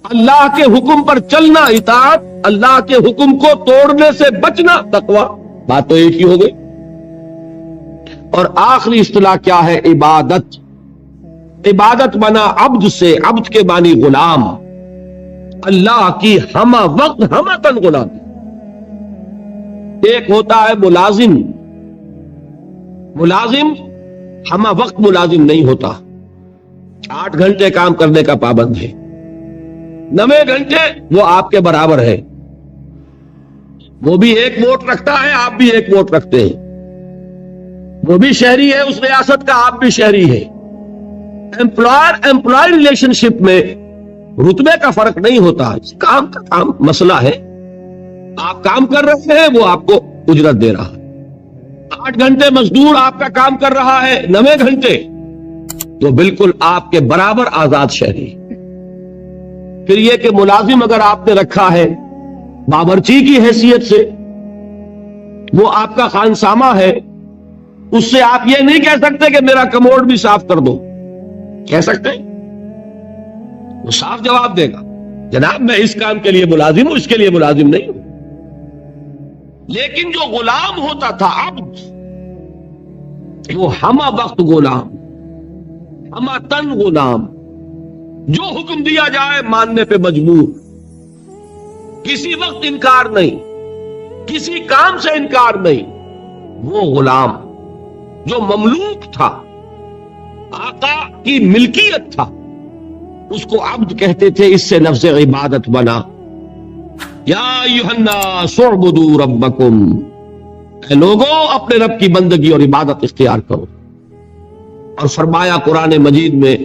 اللہ کے حکم پر چلنا اطاعت، اللہ کے حکم کو توڑنے سے بچنا تقویٰ. بات تو ایک ہی ہو گئی. اور آخری اصطلاح کیا ہے؟ عبادت. عبادت بنا عبد سے، عبد کے معنی غلام، اللہ کی ہمہ وقت ہمہ تن غلام. ایک ہوتا ہے ملازم، ملازم ہمہ وقت ملازم نہیں ہوتا، 8 گھنٹے کام کرنے کا پابند ہے، 9 گھنٹے وہ آپ کے برابر ہے. وہ بھی ایک ووٹ رکھتا ہے، آپ بھی ایک ووٹ رکھتے ہیں. وہ بھی شہری ہے اس ریاست کا، آپ بھی شہری ہے. امپلائر امپلائی ریلیشن شپ میں رتبے کا فرق نہیں ہوتا، کام کا کام مسئلہ ہے. آپ کام کر رہے ہیں، وہ آپ کو اجرت دے رہا ہے. 8 گھنٹے مزدور آپ کا کام کر رہا ہے، 9 گھنٹے، تو بالکل آپ کے برابر آزاد شہری. پھر یہ کہ ملازم اگر آپ نے رکھا ہے باورچی کی حیثیت سے، وہ آپ کا خانسامہ ہے، اس سے آپ یہ نہیں کہہ سکتے کہ میرا کموڈ بھی صاف کر دو. کہہ سکتے ہیں؟ وہ صاف جواب دے گا، جناب میں اس کام کے لیے ملازم ہوں، اس کے لیے ملازم نہیں ہوں. لیکن جو غلام ہوتا تھا عبد، وہ ہمہ وقت غلام، ہمہ تن غلام، جو حکم دیا جائے ماننے پہ مجبور، کسی وقت انکار نہیں، کسی کام سے انکار نہیں. وہ غلام جو مملوک تھا، آقا کی ملکیت تھا، اس کو عبد کہتے تھے. اس سے لفظ عبادت بنا. یا ایھا الناس اعبدوا ربکم، اے لوگوں اپنے رب کی بندگی اور عبادت اختیار کرو. اور فرمایا قرآن مجید میں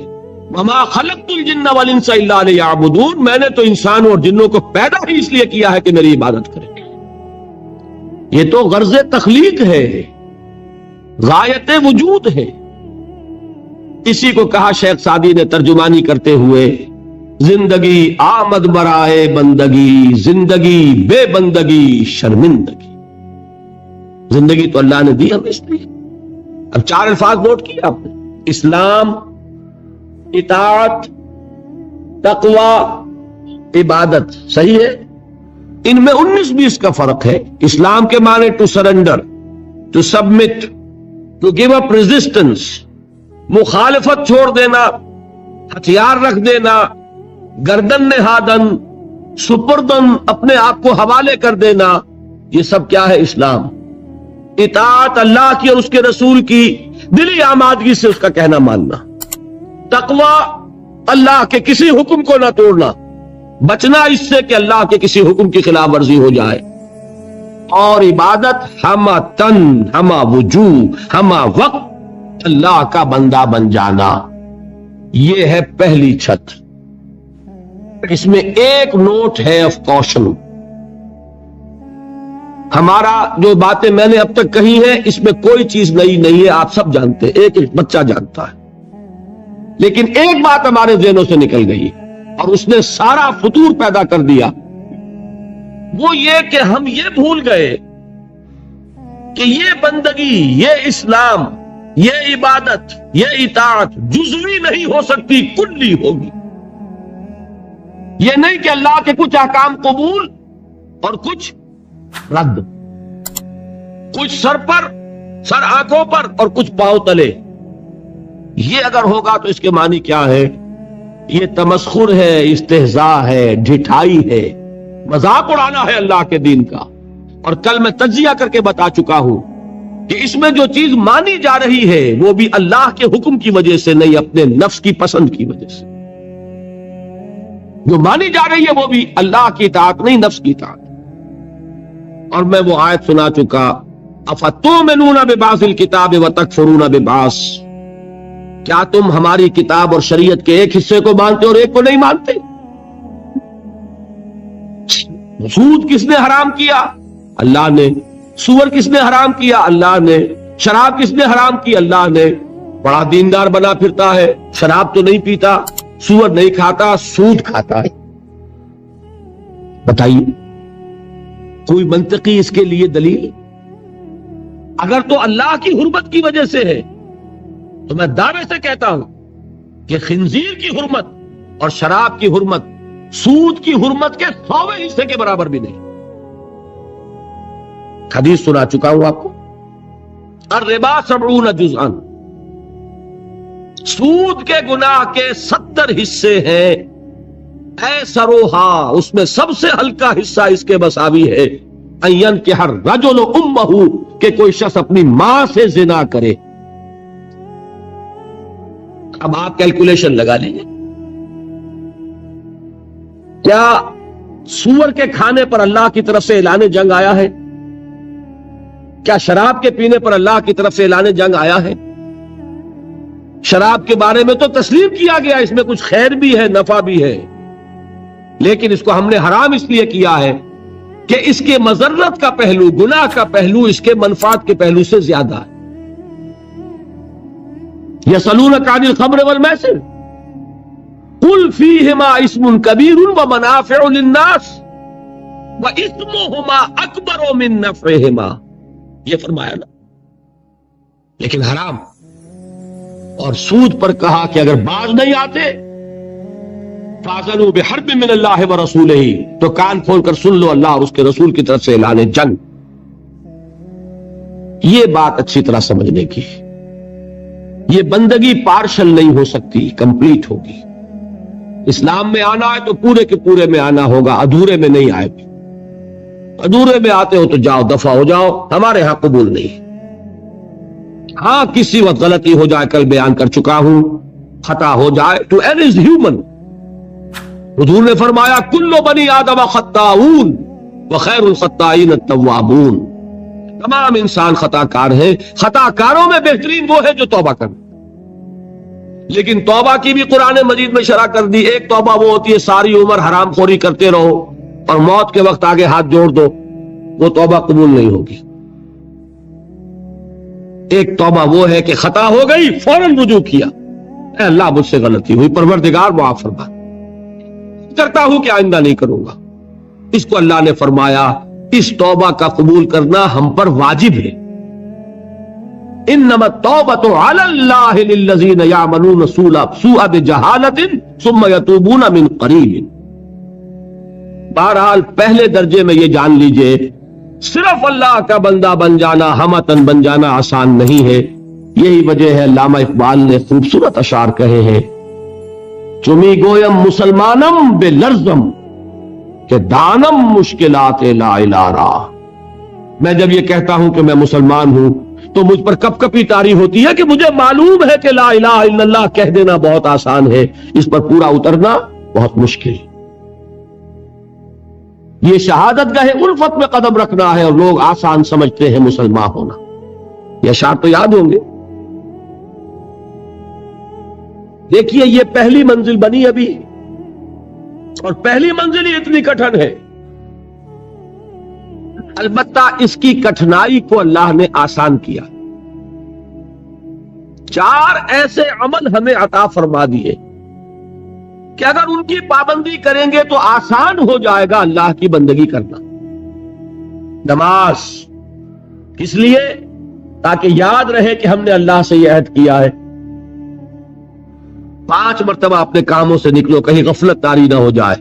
وما خلقت الجن والانس الا لیعبدون، میں نے تو انسانوں اور جنوں کو پیدا ہی اس لیے کیا ہے کہ میری عبادت کریں. یہ تو غرض تخلیق ہے، غایت وجود ہے. اسی کو کہا شیخ سعدی نے ترجمانی کرتے ہوئے، زندگی آمد برائے بندگی، زندگی بے بندگی شرمندگی. زندگی تو اللہ نے دی ہمیں اس لیے. اب 4 الفاظ نوٹ کیے آپ نے: اسلام، اطاعت، تقوی، عبادت. صحیح ہے؟ ان میں 19-20 کا فرق ہے. اسلام کے معنی to surrender, to submit, to give up resistance, مخالفت چھوڑ دینا، ہتھیار رکھ دینا، گردن نہادن، سپردن، اپنے آپ کو حوالے کر دینا. یہ سب کیا ہے؟ اسلام. اطاعت اللہ کی اور اس کے رسول کی دلی آمادگی سے اس کا کہنا ماننا. تقوی اللہ کے کسی حکم کو نہ توڑنا، بچنا اس سے کہ اللہ کے کسی حکم کی خلاف ورزی ہو جائے. اور عبادت ہمہ تن، ہمہ وجوہ، ہمہ وقت اللہ کا بندہ بن جانا. یہ ہے پہلی چھت. اس میں ایک نوٹ ہے آف کوشن. ہمارا جو باتیں میں نے اب تک کہی ہیں اس میں کوئی چیز نئی نہیں ہے، آپ سب جانتے ہیں، ایک ایک بچہ جانتا ہے. لیکن ایک بات ہمارے ذہنوں سے نکل گئی اور اس نے سارا فطور پیدا کر دیا. وہ یہ کہ ہم یہ بھول گئے کہ یہ بندگی، یہ اسلام، یہ عبادت، یہ اطاعت جزوی نہیں ہو سکتی، کلی ہوگی. یہ نہیں کہ اللہ کے کچھ احکام قبول اور کچھ رد، کچھ سر پر، سر آنکھوں پر اور کچھ پاؤں تلے. یہ اگر ہوگا تو اس کے معنی کیا ہے؟ یہ تمسخر ہے، استہزاء ہے، ڈھٹائی ہے، مذاق اڑانا ہے اللہ کے دین کا. اور کل میں تجزیہ کر کے بتا چکا ہوں کہ اس میں جو چیز مانی جا رہی ہے وہ بھی اللہ کے حکم کی وجہ سے نہیں، اپنے نفس کی پسند کی وجہ سے. جو مانی جا رہی ہے وہ بھی اللہ کی اطاعت نہیں، نفس کی اطاعت. اور میں وہ آیت سنا چکا، افتؤمنون ببعض الکتاب وتکفرون ببعض، کیا تم ہماری کتاب اور شریعت کے ایک حصے کو مانتے اور ایک کو نہیں مانتے؟ سود کس نے حرام کیا؟ اللہ نے. سور کس نے حرام کیا؟ اللہ نے. شراب کس نے حرام کی؟ اللہ نے. بڑا دیندار بنا پھرتا ہے، شراب تو نہیں پیتا، سور نہیں کھاتا، سود کھاتا ہے. بتائیے کوئی منطقی اس کے لیے دلیل؟ اگر تو اللہ کی حرمت کی وجہ سے ہے تو میں دعوے سے کہتا ہوں کہ خنزیر کی حرمت اور شراب کی حرمت سود کی حرمت کے 100ویں حصے کے برابر بھی نہیں. حدیث سنا چکا ہوں آپ کو. الربا 70 جزءا، سود کے گناہ کے 70 حصے ہیں. ایسروہا، اس میں سب سے ہلکا حصہ اس کے مساوی ہے ان ينكح الرجل امہ، کہ کوئی شخص اپنی ماں سے زنا کرے. اب آپ کیلکولیشن لگا لیجیے، کیا سور کے کھانے پر اللہ کی طرف سے اعلان جنگ آیا ہے؟ کیا شراب کے پینے پر اللہ کی طرف سے اعلان جنگ آیا ہے؟ شراب کے بارے میں تو تسلیم کیا گیا اس میں کچھ خیر بھی ہے، نفع بھی ہے، لیکن اس کو ہم نے حرام اس لیے کیا ہے کہ اس کے مضرت کا پہلو، گناہ کا پہلو اس کے منفعت کے پہلو سے زیادہ ہے. یسألونک عن الخمر والمیسر قل فیہما اسم کبیر ومنافع للناس واسمہما اکبر من نفعہما، یہ فرمایا نا. لیکن حرام اور سود پر کہا کہ اگر باز نہیں آتے فَأَذَنُوا بِحَرْبٍ مِّنَ اللَّهِ وَرَسُولِهِ، تو کان کھول کر سن لو اللہ اور اس کے رسول کی طرف سے اعلان جنگ. یہ بات اچھی طرح سمجھنے کی. یہ بندگی پارشل نہیں ہو سکتی، کمپلیٹ ہوگی. اسلام میں آنا ہے تو پورے کے پورے میں آنا ہوگا، ادھورے میں نہیں آئے. ادھورے میں آتے ہو تو جاؤ، دفع ہو جاؤ، ہمارے ہاں قبول نہیں. ہاں کسی وقت غلطی ہو جائے، کل بیان کر چکا ہوں، خطا ہو جائے، ٹو ایرر از ہیومن. حضور نے فرمایا کل بنی آدم خطاؤون وخیر الخطائین التوابون، تمام انسان خطا کار ہیں، خطا کاروں میں بہترین وہ ہے جو توبہ کر. لیکن توبہ کی بھی قرآن مجید میں شرح کر دی. ایک توبہ وہ ہوتی ہے ساری عمر حرام خوری کرتے رہو اور موت کے وقت آگے ہاتھ جوڑ دو، وہ توبہ قبول نہیں ہوگی. ایک توبہ وہ ہے کہ خطا ہو گئی فوراً رجوع کیا، اے اللہ مجھ سے غلطی ہوئی، پروردگار معاف فرما، کرتا ہوں کہ آئندہ نہیں کروں گا. اس کو اللہ نے فرمایا اس توبہ کا قبول کرنا ہم پر واجب ہے. انما التوبۃ علی اللہ للذین یعملون السوء بجہالۃ ثم یتوبون من قریب. بہرحال پہلے درجے میں یہ جان لیجئے صرف اللہ کا بندہ بن جانا، ہمتن بن جانا آسان نہیں ہے. یہی وجہ ہے علامہ اقبال نے خوبصورت اشعار کہے ہیں، چمی گویم مسلمانم بے لرزم کہ دانم مشکلات لا الہ را. میں جب یہ کہتا ہوں کہ میں مسلمان ہوں تو مجھ پر کپ کپی طاری ہوتی ہے کہ مجھے معلوم ہے کہ لا الہ الا اللہ کہہ دینا بہت آسان ہے، اس پر پورا اترنا بہت مشکل. یہ شہادت گاہ الفت میں قدم رکھنا ہے اور لوگ آسان سمجھتے ہیں مسلمان ہونا. یہ اشعار تو یاد ہوں گے. دیکھیے یہ پہلی منزل بنی ابھی، اور پہلی منزل ہی اتنی کٹھن ہے. البتہ اس کی کٹھنائی کو اللہ نے آسان کیا. 4 ایسے عمل ہمیں عطا فرما دیے کہ اگر ان کی پابندی کریں گے تو آسان ہو جائے گا اللہ کی بندگی کرنا. نماز کس لیے؟ تاکہ یاد رہے کہ ہم نے اللہ سے یہ عہد کیا ہے. 5 مرتبہ اپنے کاموں سے نکلو، کہیں غفلت طاری نہ ہو جائے.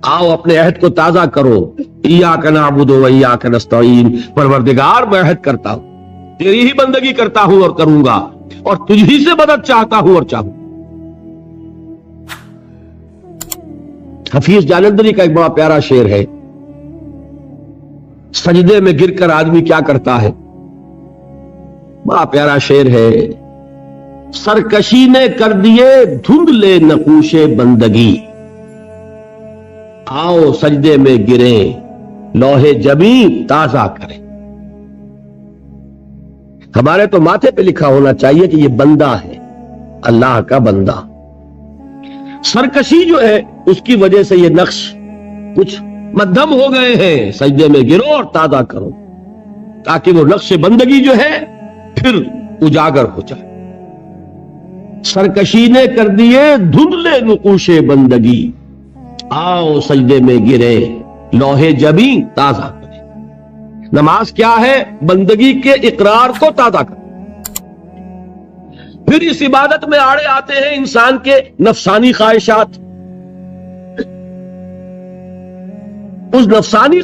آؤ اپنے عہد کو تازہ کرو. ایاک نعبد و ایاک نستعین، پروردگار میں عہد کرتا ہوں، تیری ہی بندگی کرتا ہوں اور کروں گا، اور تجھ ہی سے مدد چاہتا ہوں اور چاہوں. حفیظ جالندری کا ایک بڑا پیارا شعر ہے، سجدے میں گر کر آدمی کیا کرتا ہے. بڑا پیارا شعر ہے، سرکشی نے کر دیے دھندلے نقوش بندگی، آؤ سجدے میں گریں لوح جبیں تازہ کریں. ہمارے تو ماتھے پہ لکھا ہونا چاہیے کہ یہ بندہ ہے، اللہ کا بندہ. سرکشی جو ہے اس کی وجہ سے یہ نقش کچھ مدھم ہو گئے ہیں. سجدے میں گرو اور تازہ کرو تاکہ وہ نقش بندگی جو ہے پھر اجاگر ہو جائے. سرکشی نے کر دیے دھندلے نقوش بندگی، آؤ سجدے میں گرے لوح جبیں تازہ کرے. نماز کیا ہے؟ بندگی کے اقرار کو تازہ کرے. پھر اس عبادت میں آڑے آتے ہیں انسان کے نفسانی خواہشات. اس نفسانی